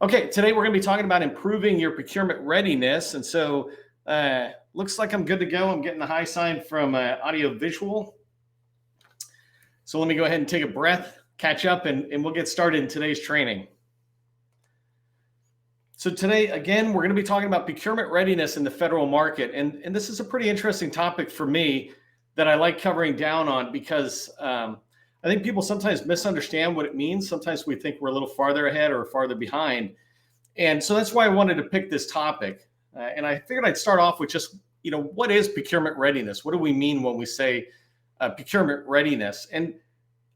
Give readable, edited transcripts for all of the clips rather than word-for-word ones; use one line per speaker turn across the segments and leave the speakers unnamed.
Okay, today we're going to be talking about improving your procurement readiness. And so looks like I'm good to go. I'm getting the high sign from audio visual. So let me go ahead and take a breath, catch up, and we'll get started in today's training. So today, again, we're going to be talking about procurement readiness in the federal market. And this is a pretty interesting topic for me that I like covering down on because I think people sometimes misunderstand what it means. Sometimes we think we're a little farther ahead or farther behind. And so that's why I wanted to pick this topic. And I figured I'd start off with just, what is procurement readiness? What do we mean when we say procurement readiness? And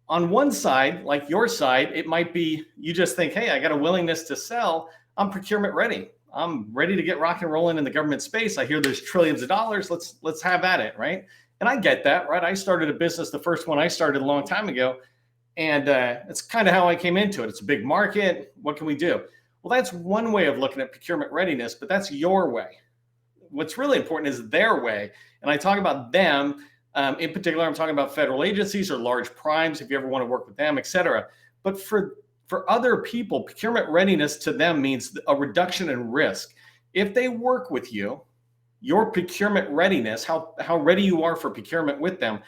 on one side, like your side, it might be you just think, hey, I got a willingness to sell. I'm procurement ready. I'm ready to get rock and rolling in the government space. I hear there's trillions of dollars. Let's have at it, right? And I get that, right? I started a business, the first one I started a long time ago, and it's kind of how I came into it. It's a big market. What can we do? Well, that's one way of looking at procurement readiness, but that's your way. What's really important is their way. And I talk about them. In particular, I'm talking about federal agencies or large primes, if you ever want to work with them, et cetera. But for other people, procurement readiness to them means a reduction in risk. If they work with you, your procurement readiness, how ready you are for procurement with them,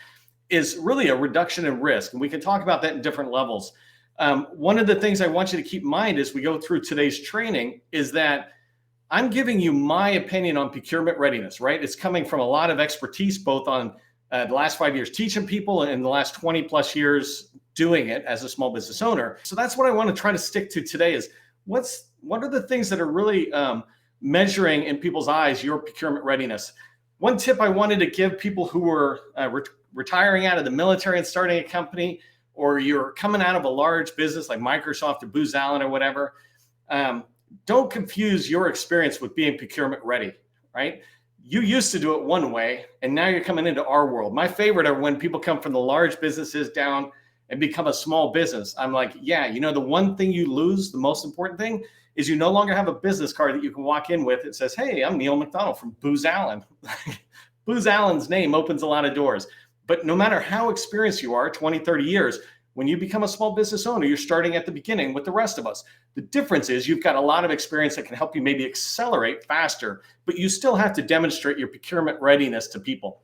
is really a reduction in risk. And we can talk about that in different levels. One of the things I want you to keep in mind as we go through today's training is that I'm giving you my opinion on procurement readiness, right? It's coming from a lot of expertise, both on the last 5 years teaching people and the last 20 plus years doing it as a small business owner. So that's what I want to try to stick to today is what are the things that are really measuring in people's eyes your procurement readiness. One tip I wanted to give people who were retiring out of the military and starting a company, or you're coming out of a large business like Microsoft or Booz Allen or whatever, don't confuse your experience with being procurement ready, right? You used to do it one way, and now you're coming into our world. My favorite are when people come from the large businesses down and become a small business. I'm like, yeah, the one thing you lose, the most important thing, is you no longer have a business card that you can walk in with. It says, hey, I'm Neil McDonald from Booz Allen. Booz Allen's name opens a lot of doors. But no matter how experienced you are, 20, 30 years, when you become a small business owner, you're starting at the beginning with the rest of us. The difference is you've got a lot of experience that can help you maybe accelerate faster, but you still have to demonstrate your procurement readiness to people.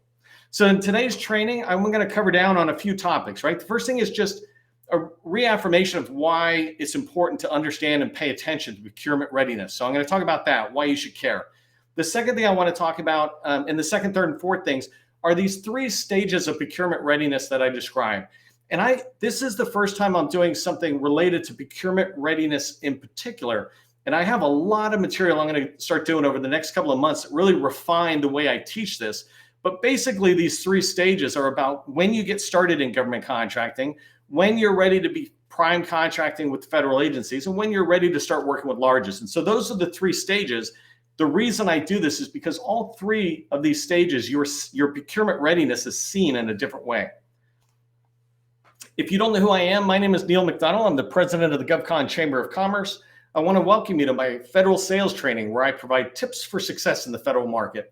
So in today's training, I'm going to cover down on a few topics, right? The first thing is just a reaffirmation of why it's important to understand and pay attention to procurement readiness. So I'm going to talk about that, why you should care. The second thing I want to talk about, and the second, third, and fourth things, are these three stages of procurement readiness that I described. And this is the first time I'm doing something related to procurement readiness in particular. And I have a lot of material I'm going to start doing over the next couple of months that really refine the way I teach this. But basically, these three stages are about when you get started in government contracting, when you're ready to be prime contracting with federal agencies, and when you're ready to start working with largest. And so those are the three stages. The reason I do this is because all three of these stages, your procurement readiness is seen in a different way. If you don't know who I am, my name is Neil McDonald. I'm the president of the GovCon Chamber of Commerce. I want to welcome you to my federal sales training where I provide tips for success in the federal market.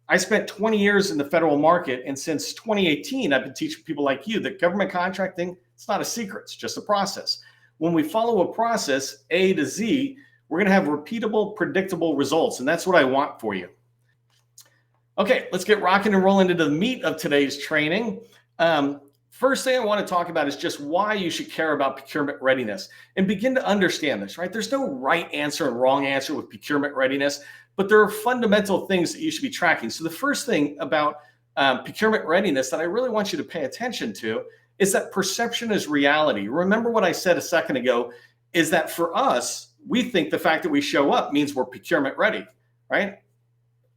I spent 20 years in the federal market, and since 2018, I've been teaching people like you that government contracting, it's not a secret, it's just a process. When we follow a process, A to Z, we're going to have repeatable, predictable results, and that's what I want for you. Okay, let's get rocking and rolling into the meat of today's training. First thing I want to talk about is just why you should care about procurement readiness and begin to understand this, right? There's no right answer and wrong answer with procurement readiness, but there are fundamental things that you should be tracking. So the first thing about procurement readiness that I really want you to pay attention to is that perception is reality. Remember what I said a second ago is that for us, we think the fact that we show up means we're procurement ready, right?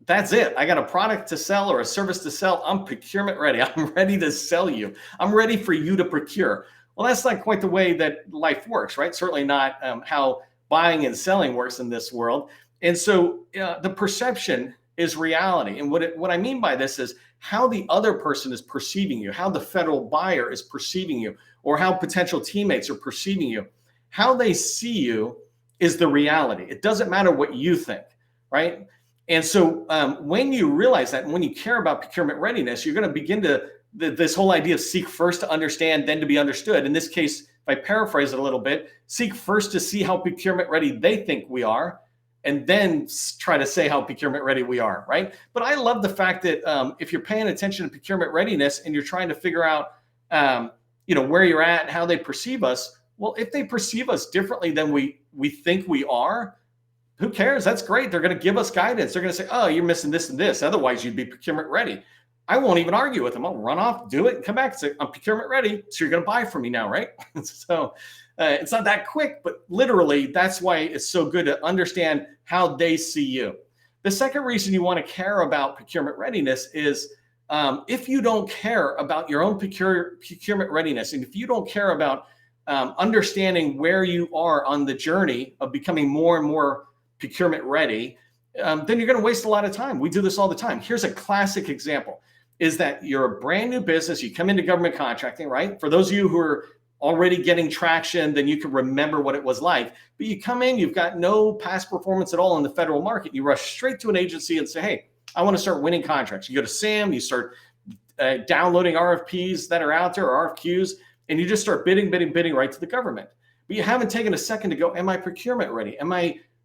That's it. I got a product to sell or a service to sell. I'm procurement ready. I'm ready to sell you. I'm ready for you to procure. Well, that's not quite the way that life works, right? Certainly not how buying and selling works in this world. And so the perception is reality. And what I mean by this is how the other person is perceiving you, how the federal buyer is perceiving you, or how potential teammates are perceiving you. How they see you is the reality. It doesn't matter what you think, right? And so when you realize that, and when you care about procurement readiness, you're going to begin to, this whole idea of seek first to understand, then to be understood. In this case, I paraphrase it a little bit, seek first to see how procurement ready they think we are, and then try to say how procurement ready we are, right? But I love the fact that if you're paying attention to procurement readiness and you're trying to figure out, where you're at and how they perceive us, well, if they perceive us differently than we think we are, who cares? That's great. They're going to give us guidance. They're going to say, oh, you're missing this and this. Otherwise, you'd be procurement ready. I won't even argue with them. I'll run off, do it, and come back and say, I'm procurement ready. So you're going to buy from me now, right? So it's not that quick, but literally that's why it's so good to understand how they see you. The second reason you want to care about procurement readiness is if you don't care about your own procurement readiness, and if you don't care about understanding where you are on the journey of becoming more and more procurement ready, then you're going to waste a lot of time. We do this all the time. Here's a classic example, is that you're a brand new business. You come into government contracting, right? For those of you who are already getting traction, then you can remember what it was like. But you come in, you've got no past performance at all in the federal market. You rush straight to an agency and say, hey, I want to start winning contracts. You go to SAM, you start downloading RFPs that are out there, or RFQs, and you just start bidding right to the government. But you haven't taken a second to go, am I procurement ready?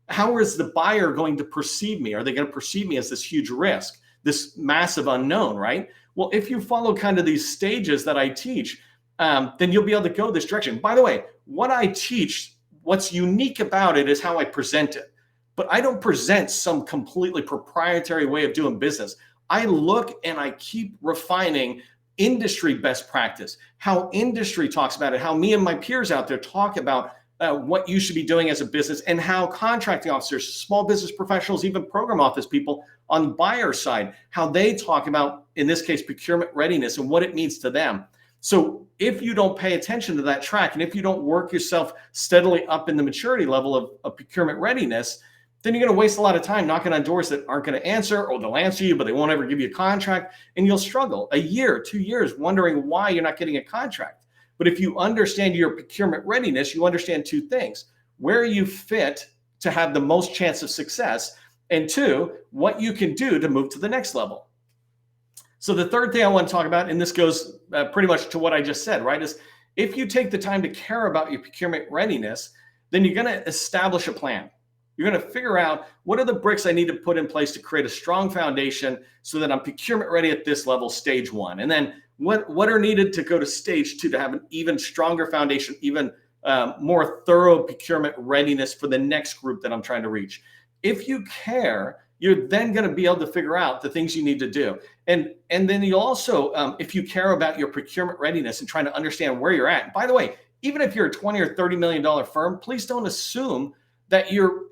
How is the buyer going to perceive me? Are they going to perceive me as this huge risk, this massive unknown, right? Well, if you follow kind of these stages that I teach, then you'll be able to go this direction. By the way, what I teach, what's unique about it is how I present it. But I don't present some completely proprietary way of doing business. I look and I keep refining industry best practice, how industry talks about it, how me and my peers out there talk about what you should be doing as a business, and how contracting officers, small business professionals, even program office people on the buyer side, how they talk about, in this case, procurement readiness and what it means to them. So if you don't pay attention to that track, and if you don't work yourself steadily up in the maturity level of procurement readiness, then you're going to waste a lot of time knocking on doors that aren't going to answer, or they'll answer you, but they won't ever give you a contract. And you'll struggle a year, 2 years, wondering why you're not getting a contract. But if you understand your procurement readiness, you understand two things: where you fit to have the most chance of success, and two, what you can do to move to the next level. So the third thing I want to talk about, and this goes pretty much to what I just said, right, is if you take the time to care about your procurement readiness, then you're going to establish a plan. You're going to figure out, what are the bricks I need to put in place to create a strong foundation so that I'm procurement ready at this level, stage one. And then what are needed to go to stage two to have an even stronger foundation, even more thorough procurement readiness for the next group that I'm trying to reach. If you care, you're then going to be able to figure out the things you need to do. And then you also, if you care about your procurement readiness and trying to understand where you're at. And by the way, even if you're a $20 or $30 million firm, please don't assume that you're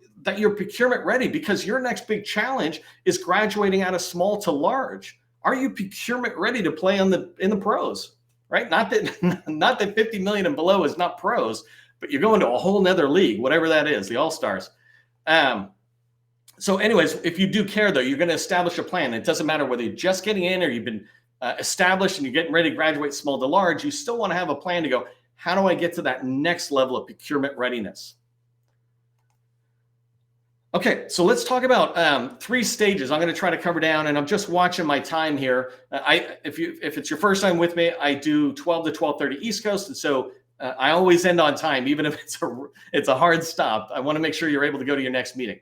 procurement ready, because your next big challenge is graduating out of small to large. Are you procurement ready to play in the pros, right? Not that 50 million and below is not pros, but you're going to a whole nother league, whatever that is, the all-stars. So anyways, if you do care though, you're going to establish a plan. It doesn't matter whether you're just getting in or you've been established and you're getting ready to graduate small to large. You still want to have a plan to go, how do I get to that next level of procurement readiness? Okay, so let's talk about 3 stages I'm going to try to cover down, and I'm just watching my time here. If it's your first time with me, I do 12 to 12:30 East Coast, and so I always end on time, even if it's a hard stop. I want to make sure you're able to go to your next meeting.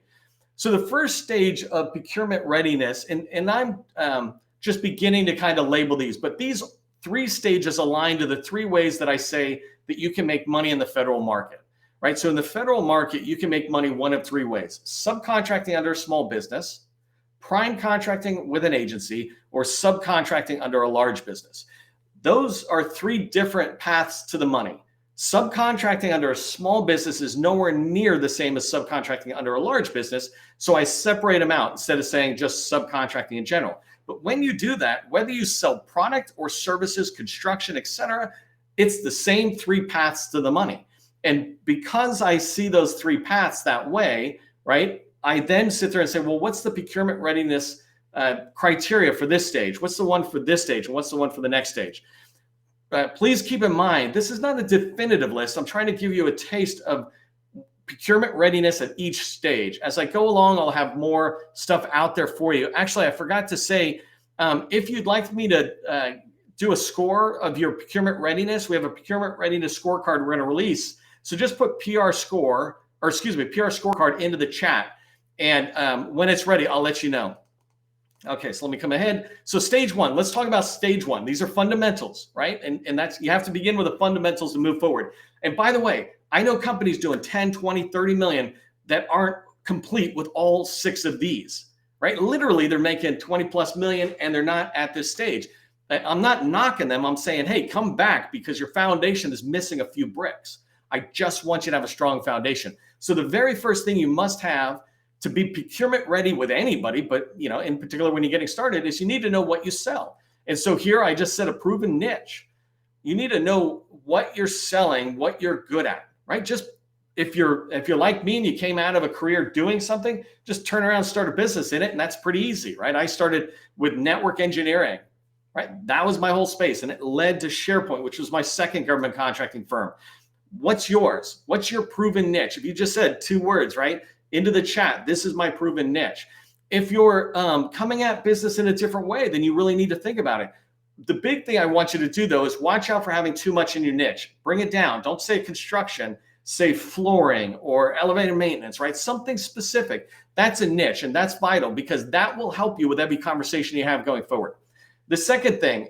So the first stage of procurement readiness, and I'm just beginning to kind of label these, but these 3 stages align to the 3 ways that I say that you can make money in the federal market. Right. So in the federal market, you can make money one of 3 ways: subcontracting under a small business, prime contracting with an agency, or subcontracting under a large business. Those are 3 different paths to the money. Subcontracting under a small business is nowhere near the same as subcontracting under a large business. So I separate them out instead of saying just subcontracting in general. But when you do that, whether you sell product or services, construction, etc., it's the same 3 paths to the money. And because I see those 3 paths that way, right, I then sit there and say, well, what's the procurement readiness criteria for this stage? What's the one for this stage? And what's the one for the next stage? Please keep in mind, this is not a definitive list. I'm trying to give you a taste of procurement readiness at each stage. As I go along, I'll have more stuff out there for you. Actually, I forgot to say, if you'd like me to do a score of your procurement readiness. We have a procurement readiness scorecard we're going to release. So just put PR scorecard into the chat. And when it's ready, I'll let you know. Okay, so let me come ahead. So stage one, let's talk about stage one. These are fundamentals, right? And that's, you have to begin with the fundamentals to move forward. And by the way, I know companies doing 10, 20, 30 million that aren't complete with all 6 of these, right? Literally, they're making 20 plus million and they're not at this stage. I'm not knocking them. I'm saying, hey, come back because your foundation is missing a few bricks. I just want you to have a strong foundation. So the very first thing you must have to be procurement ready with anybody, but in particular when you're getting started, is you need to know what you sell. And so here I just said a proven niche. You need to know what you're selling, what you're good at, right? Just if you're like me and you came out of a career doing something, just turn around and start a business in it, and that's pretty easy, right? I started with network engineering, right? That was my whole space, and it led to SharePoint, which was my second government contracting firm. What's yours? What's your proven niche? If you just said 2 words, right, into the chat, this is my proven niche. If you're coming at business in a different way, then you really need to think about it. The big thing I want you to do, though, is watch out for having too much in your niche. Bring it down. Don't say construction, say flooring or elevator maintenance, right? Something specific. That's a niche, and that's vital because that will help you with every conversation you have going forward. The second thing,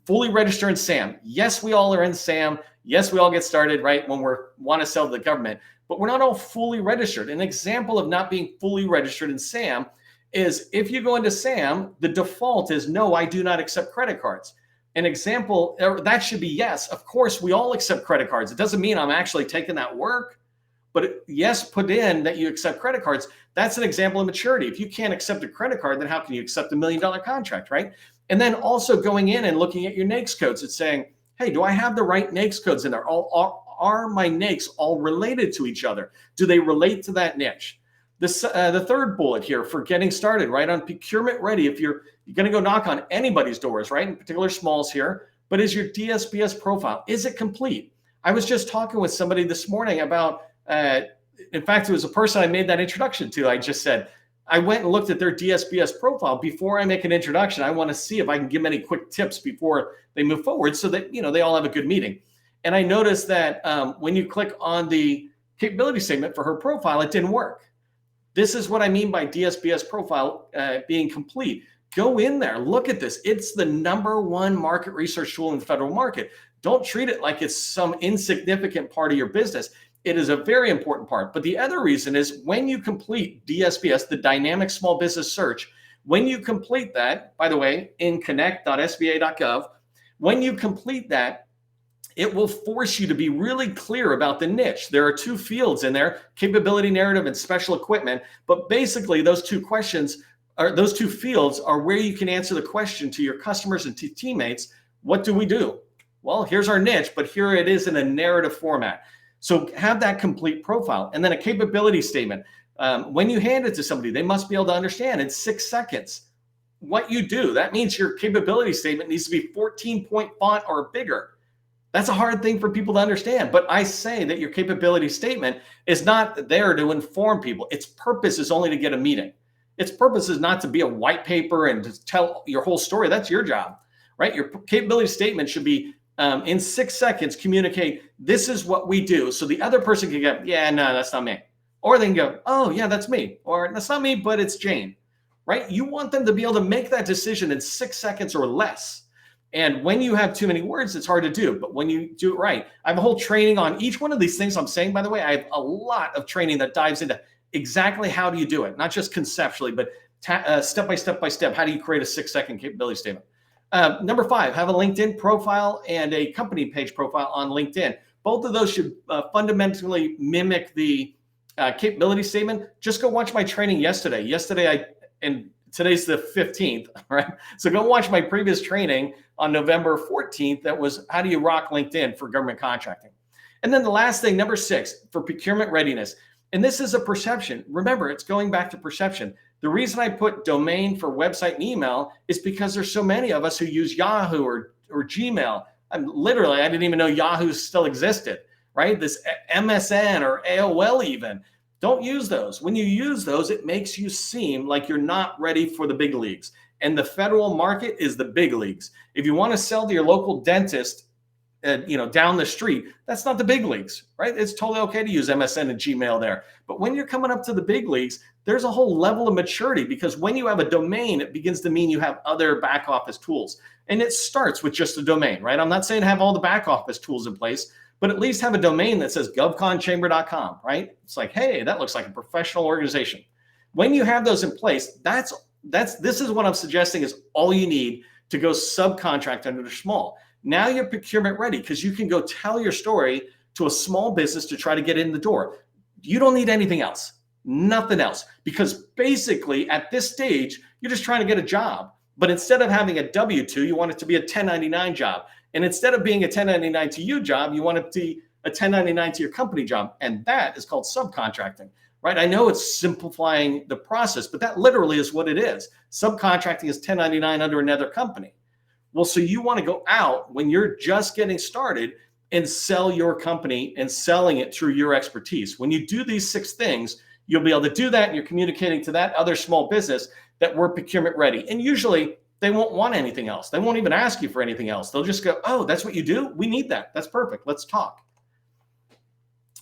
fully register in SAM. Yes, we all are in SAM. Yes, we all get started, right, when we want to sell to the government, but we're not all fully registered. An example of not being fully registered in SAM is if you go into SAM, the default is no, I do not accept credit cards. An example, that should be yes. Of course, we all accept credit cards. It doesn't mean I'm actually taking that work, but yes, put in that you accept credit cards. That's an example of maturity. If you can't accept a credit card, then how can you accept $1 million contract, right? And then also going in and looking at your NAICS codes. It's saying, hey, do I have the right NAICS codes in there? Are my NAICS all related to each other? Do they relate to that niche? The third bullet here for getting started, right, on procurement ready, if you're going to go knock on anybody's doors, right, in particular smalls here, but is your DSBS profile, is it complete? I was just talking with somebody this morning about, in fact, it was a person I made that introduction to. I just said, I went and looked at their DSBS profile. Before I make an introduction, I want to see if I can give them any quick tips before they move forward so that, they all have a good meeting. And I noticed that when you click on the capability statement for her profile, it didn't work. This is what I mean by DSBS profile being complete. Go in there, look at this. It's the #1 market research tool in the federal market. Don't treat it like it's some insignificant part of your business. It is a very important part. But the other reason is when you complete DSBS, the Dynamic Small Business Search, when you complete that, by the way, in connect.sba.gov, when you complete that, it will force you to be really clear about the niche. There are 2 fields in there, capability narrative and special equipment. But basically those 2 fields are where you can answer the question to your customers and to teammates. What do we do? Well, here's our niche, but here it is in a narrative format. So have that complete profile. And then a capability statement. When you hand it to somebody, they must be able to understand in 6 seconds what you do. That means your capability statement needs to be 14-point font or bigger. That's a hard thing for people to understand. But I say that your capability statement is not there to inform people. Its purpose is only to get a meeting. Its purpose is not to be a white paper and to tell your whole story. That's your job, right? Your capability statement should be in 6 seconds, communicate, this is what we do. So the other person can go, yeah, no, that's not me. Or they can go, oh, yeah, that's me. Or that's not me, but it's Jane, right? You want them to be able to make that decision in 6 seconds or less. And when you have too many words, it's hard to do. But when you do it right, I have a whole training on each one of these things I'm saying, by the way. I have a lot of training that dives into exactly how do you do it, not just conceptually, but step by step, how do you create a 6-second capability statement? Number 5, have a LinkedIn profile and a company page profile on LinkedIn. Both of those should fundamentally mimic the capability statement. Just go watch my training yesterday. And today's the 15th, right? So go watch my previous training on November 14th. That was how do you rock LinkedIn for government contracting? And then the last thing, number 6, for procurement readiness. And this is a perception. Remember, it's going back to perception. The reason I put domain for website and email is because there's so many of us who use Yahoo or Gmail. I didn't even know Yahoo still existed, right? This MSN or AOL even. Don't use those. When you use those, it makes you seem like you're not ready for the big leagues. And the federal market is the big leagues. If you want to sell to your local dentist, down the street, that's not the big leagues, right? It's totally okay to use MSN and Gmail there. But when you're coming up to the big leagues, there's a whole level of maturity, because when you have a domain, it begins to mean you have other back office tools. And it starts with just a domain, right? I'm not saying have all the back office tools in place, but at least have a domain that says govconchamber.com, right? It's like, hey, that looks like a professional organization. When you have those in place, this is what I'm suggesting is all you need to go subcontract under small. Now you're procurement ready, because you can go tell your story to a small business to try to get in the door. You don't need anything else, nothing else, because basically at this stage, you're just trying to get a job. But instead of having a W-2, you want it to be a 1099 job. And instead of being a 1099 to you job, you want it to be a 1099 to your company job. And that is called subcontracting, right? I know it's simplifying the process, but that literally is what it is. Subcontracting is 1099 under another company. Well, so you want to go out when you're just getting started and sell your company and selling it through your expertise. When you do these 6 things, you'll be able to do that, and you're communicating to that other small business that we're procurement ready. And usually they won't want anything else. They won't even ask you for anything else. They'll just go, oh, that's what you do? We need that. That's perfect. Let's talk.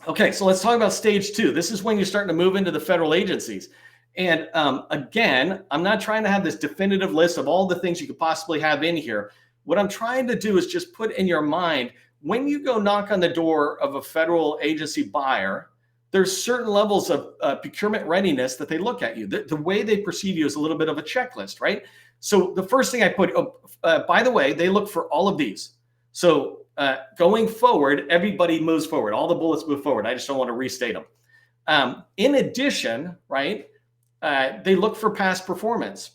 Okay, so let's talk about stage 2. This is when you're starting to move into the federal agencies. And again, I'm not trying to have this definitive list of all the things you could possibly have in here. What I'm trying to do is just put in your mind, when you go knock on the door of a federal agency buyer, there's certain levels of procurement readiness that they look at you. The way they perceive you is a little bit of a checklist, right? So the first thing I put, by the way, they look for all of these. So going forward, everybody moves forward. All the bullets move forward. I just don't want to restate them. In addition, right, they look for past performance.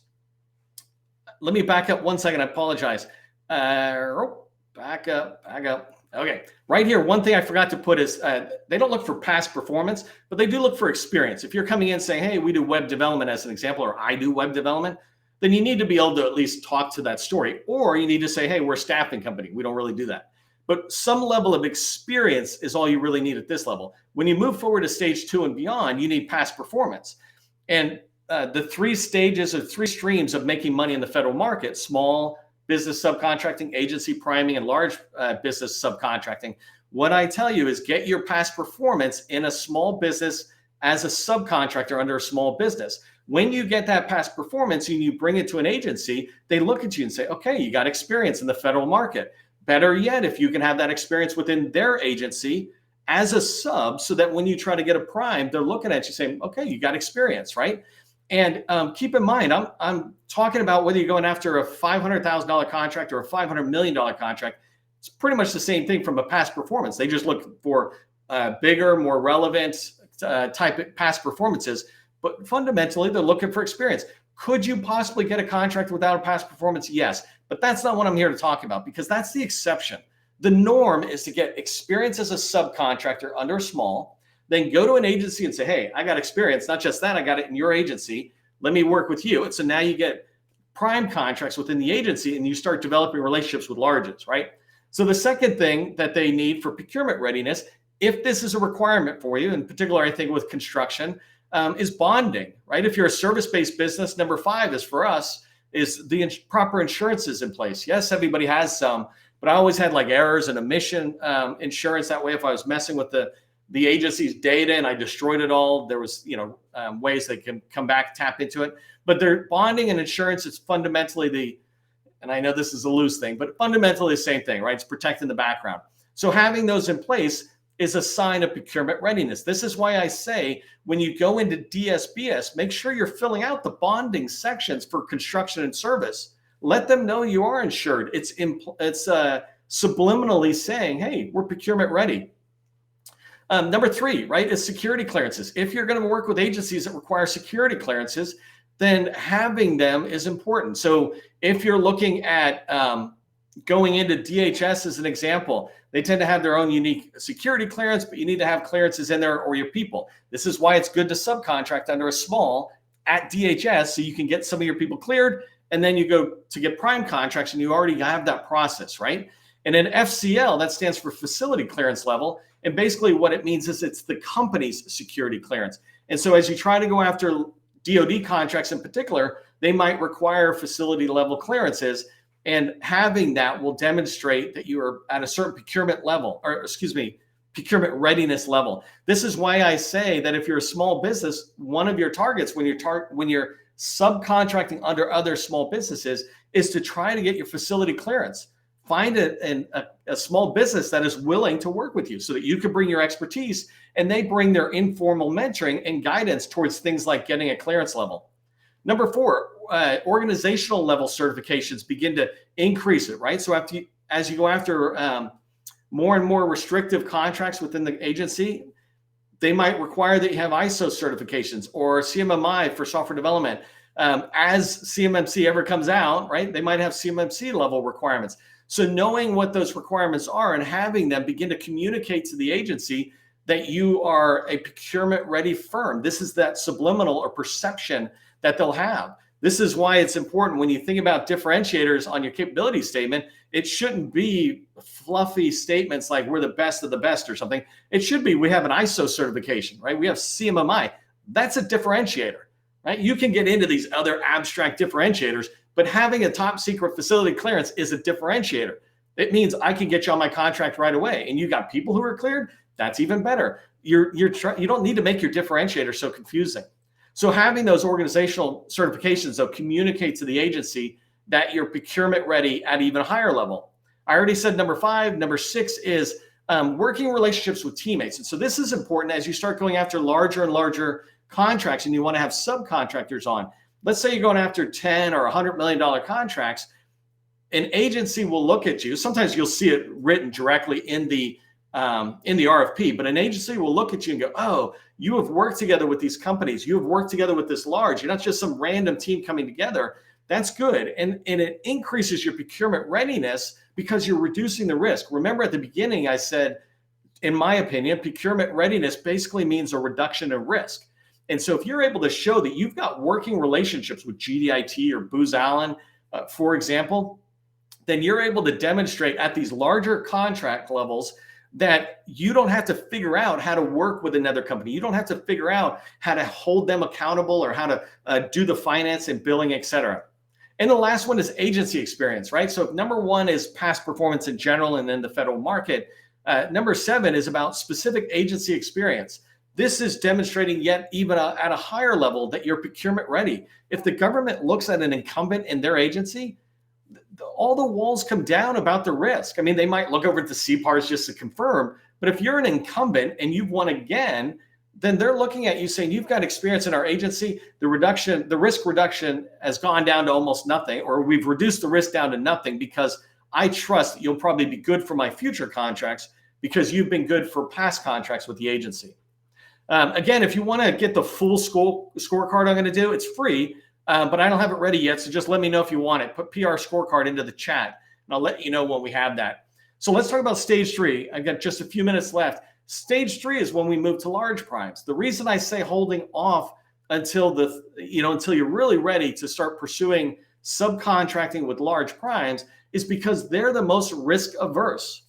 Let me back up 1 second. I apologize. Back up. Okay. Right here, one thing I forgot to put is they don't look for past performance, but they do look for experience. If you're coming in saying, hey, we do web development as an example, or I do web development, then you need to be able to at least talk to that story. Or you need to say, hey, we're a staffing company. We don't really do that. But some level of experience is all you really need at this level. When you move forward to stage 2 and beyond, you need past performance. And the 3 stages or 3 streams of making money in the federal market: small business subcontracting, agency priming, and large business subcontracting. What I tell you is get your past performance in a small business as a subcontractor under a small business. When you get that past performance and you bring it to an agency, they look at you and say, okay, you got experience in the federal market. Better yet, if you can have that experience within their agency as a sub, so that when you try to get a prime, they're looking at you saying, okay, you got experience, right? And keep in mind, I'm talking about whether you're going after a $500,000 contract or a $500 million contract. It's pretty much the same thing from a past performance. They just look for bigger, more relevant type of past performances. But fundamentally, they're looking for experience. Could you possibly get a contract without a past performance? Yes. But that's not what I'm here to talk about, because that's the exception. The norm is to get experience as a subcontractor under small, then go to an agency and say, hey, I got experience. Not just that, I got it in your agency. Let me work with you. And so now you get prime contracts within the agency and you start developing relationships with larges, right? So the second thing that they need for procurement readiness, if this is a requirement for you, in particular, I think with construction, is bonding, right? If you're a service-based business, number 5 is for us, is the proper insurances in place. Yes, everybody has some, but I always had like errors and omission insurance. That way, if I was messing with the agency's data and I destroyed it all, there was, ways they can come back, tap into it. But their bonding and insurance is fundamentally and I know this is a loose thing, but fundamentally the same thing, right? It's protecting the background. So having those in place is a sign of procurement readiness. This is why I say when you go into DSBS, make sure you're filling out the bonding sections for construction and service. Let them know you are insured. It's subliminally saying, hey, we're procurement ready. Number 3, right, is security clearances. If you're going to work with agencies that require security clearances, then having them is important. So if you're looking at going into DHS as an example, they tend to have their own unique security clearance, but you need to have clearances in there or your people. This is why it's good to subcontract under a small at DHS so you can get some of your people cleared, and then you go to get prime contracts and you already have that process, right? And then FCL, that stands for facility clearance level. And basically what it means is it's the company's security clearance. And so as you try to go after DoD contracts in particular, they might require facility level clearances, and having that will demonstrate that you are at a certain procurement level, or excuse me, procurement readiness level. This is why I say that if you're a small business, one of your targets when you're subcontracting under other small businesses is to try to get your facility clearance. Find a small business that is willing to work with you so that you can bring your expertise and they bring their informal mentoring and guidance towards things like getting a clearance level. Number 4, organizational level certifications begin to increase it, right? So as you go after more and more restrictive contracts within the agency, they might require that you have ISO certifications or CMMI for software development. As CMMC ever comes out, right, they might have CMMC level requirements. So knowing what those requirements are and having them begin to communicate to the agency that you are a procurement ready firm. This is that subliminal or perception that they'll have. This is why it's important when you think about differentiators on your capability statement, it shouldn't be fluffy statements like we're the best of the best or something. It should be we have an ISO certification, right? We have CMMI. That's a differentiator, right? You can get into these other abstract differentiators, but having a top secret facility clearance is a differentiator. It means I can get you on my contract right away. And you got people who are cleared, that's even better. You don't need to make your differentiator so confusing. So having those organizational certifications, though, communicate to the agency that you're procurement ready at even a higher level. I already said number 5. Number 6 is working relationships with teammates. And so this is important as you start going after larger and larger contracts and you want to have subcontractors on. Let's say you're going after 10 or $100 million contracts. An agency will look at you. Sometimes you'll see it written directly in the RFP, but an agency will look at you and go, oh, you have worked together with these companies. You have worked together with this large. You're not just some random team coming together. That's good. And it increases your procurement readiness because you're reducing the risk. Remember at the beginning, I said, in my opinion, procurement readiness basically means a reduction in risk. And so if you're able to show that you've got working relationships with GDIT or Booz Allen, for example, then you're able to demonstrate at these larger contract levels that you don't have to figure out how to work with another company. You don't have to figure out how to hold them accountable or how to do the finance and billing, et cetera. And the last one is agency experience, right? So if number 1 is past performance in general and then the federal market, number 7 is about specific agency experience. This is demonstrating yet even at a higher level that you're procurement ready. If the government looks at an incumbent in their agency, all the walls come down about the risk. I mean, they might look over at the CPARs just to confirm, but if you're an incumbent and you've won again, then they're looking at you saying, you've got experience in our agency, the risk reduction has gone down to almost nothing, or we've reduced the risk down to nothing because I trust that you'll probably be good for my future contracts because you've been good for past contracts with the agency. Again, if you want to get the full scorecard I'm going to do, it's free. But I don't have it ready yet, so just let me know if you want it. Put PR scorecard into the chat, and I'll let you know when we have that. So let's talk about stage 3. I've got just a few minutes left. Stage 3 is when we move to large primes. The reason I say holding off until you're really ready to start pursuing subcontracting with large primes is because they're the most risk averse.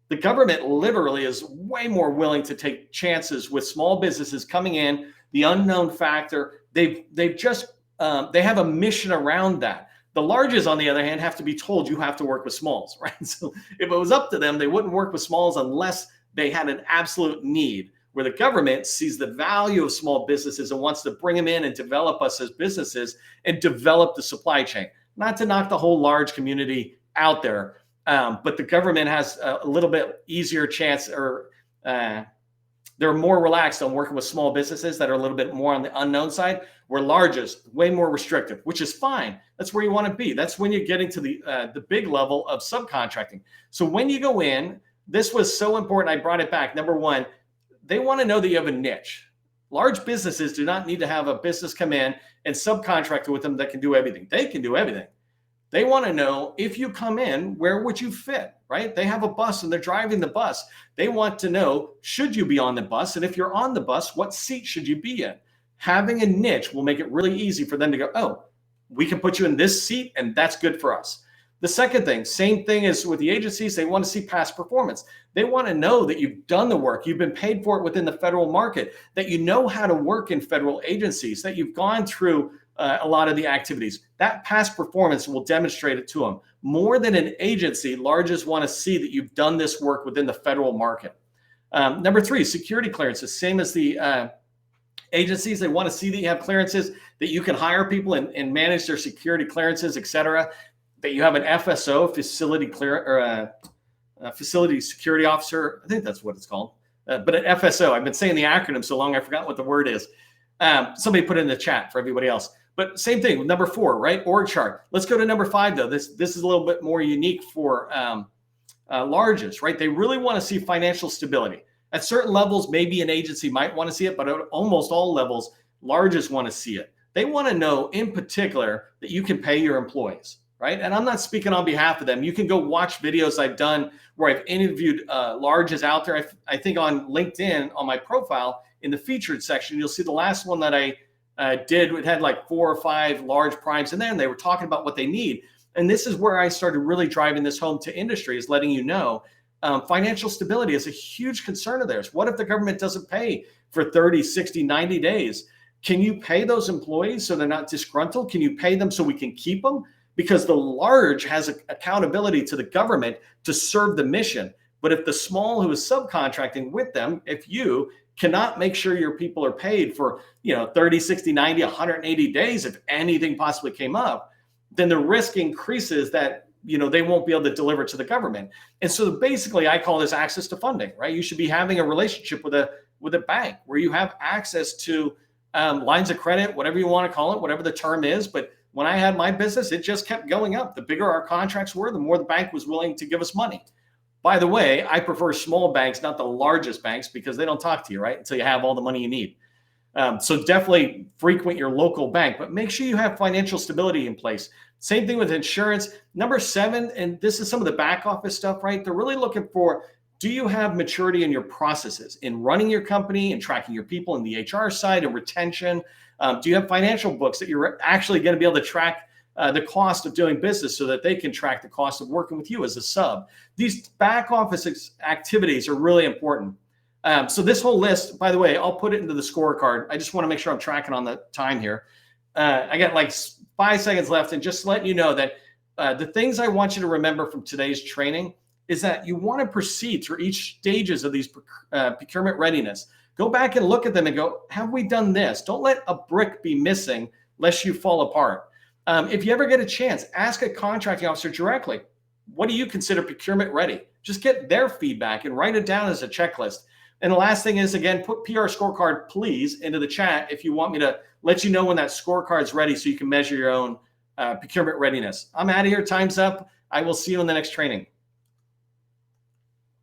The government literally is way more willing to take chances with small businesses coming in, the unknown factor. They have a mission around that. The larges, on the other hand, have to be told you have to work with smalls, right? So if it was up to them, they wouldn't work with smalls unless they had an absolute need, where the government sees the value of small businesses and wants to bring them in and develop us as businesses and develop the supply chain. Not to knock the whole large community out there, but the government has a little bit easier chance, or they're more relaxed on working with small businesses that are a little bit more on the unknown side, where large is way more restrictive, which is fine. That's where you want to be. That's when you're getting to the big level of subcontracting. So when you go in, this was so important, I brought it back. Number 1, they want to know that you have a niche. Large businesses do not need to have a business come in and subcontract with them that can do everything. They can do everything. They want to know, if you come in, where would you fit, right? They have a bus and they're driving the bus. They want to know, should you be on the bus? And if you're on the bus, what seat should you be in? Having a niche will make it really easy for them to go, oh, we can put you in this seat and that's good for us. The second thing, same thing as with the agencies, they want to see past performance. They want to know that you've done the work, you've been paid for it within the federal market, that you know how to work in federal agencies, that you've gone through a lot of the activities. That past performance will demonstrate it to them. More than an agency, larges want to see that you've done this work within the federal market. Number three, security clearances, same as the agencies. They want to see that you have clearances, that you can hire people and manage their security clearances, et cetera, that you have an FSO, facility security officer. I think that's what it's called. But an FSO, I've been saying the acronym so long, I forgot what the word is. Somebody put it in the chat for everybody else. But same thing with number four, right? Org chart. Let's go to number five, though. This is a little bit more unique for larges, right? They really want to see financial stability. At certain levels, maybe an agency might want to see it, but at almost all levels, larges want to see it. They want to know in particular that you can pay your employees, right? And I'm not speaking on behalf of them. You can go watch videos I've done where I've interviewed larges out there. I think on LinkedIn, on my profile, in the featured section, you'll see the last one that I did. It had like 4 or 5 large primes in there, and they were talking about what they need. And this is where I started really driving this home to industry, is letting you know financial stability is a huge concern of theirs. What if the government doesn't pay for 30, 60, 90 days? Can you pay those employees so they're not disgruntled? Can you pay them so we can keep them? Because the large has accountability to the government to serve the mission. But if the small who is subcontracting with them, if you cannot make sure your people are paid for 30, 60, 90, 180 days, if anything possibly came up, then the risk increases that they won't be able to deliver to the government. And so basically I call this access to funding, right? You should be having a relationship with a bank where you have access to lines of credit, whatever you want to call it, whatever the term is. But when I had my business, it just kept going up. The bigger our contracts were, the more the bank was willing to give us money. By the way, I prefer small banks, not the largest banks, because they don't talk to you, right, until you have all the money you need. So definitely frequent your local bank, but make sure you have financial stability in place. Same thing with insurance. Number 7, and this is some of the back office stuff, right? They're really looking for, do you have maturity in your processes, in running your company and tracking your people in the HR side and retention? Do you have financial books that you're actually going to be able to track the cost of doing business so that they can track the cost of working with you as a sub? These back office activities are really important. So this whole list, by the way, I'll put it into the scorecard. I just want to make sure I'm tracking on the time here. I got like 5 seconds left, and just letting you know that the things I want you to remember from today's training is that you want to proceed through each stages of these procurement readiness. Go back and look at them and go, have we done this? Don't let a brick be missing lest you fall apart. If you ever get a chance, ask a contracting officer directly, what do you consider procurement ready? Just get their feedback and write it down as a checklist. And the last thing is, again, put PR scorecard, please, into the chat if you want me to let you know when that scorecard is ready so you can measure your own procurement readiness. I'm out of here. Time's up. I will see you in the next training.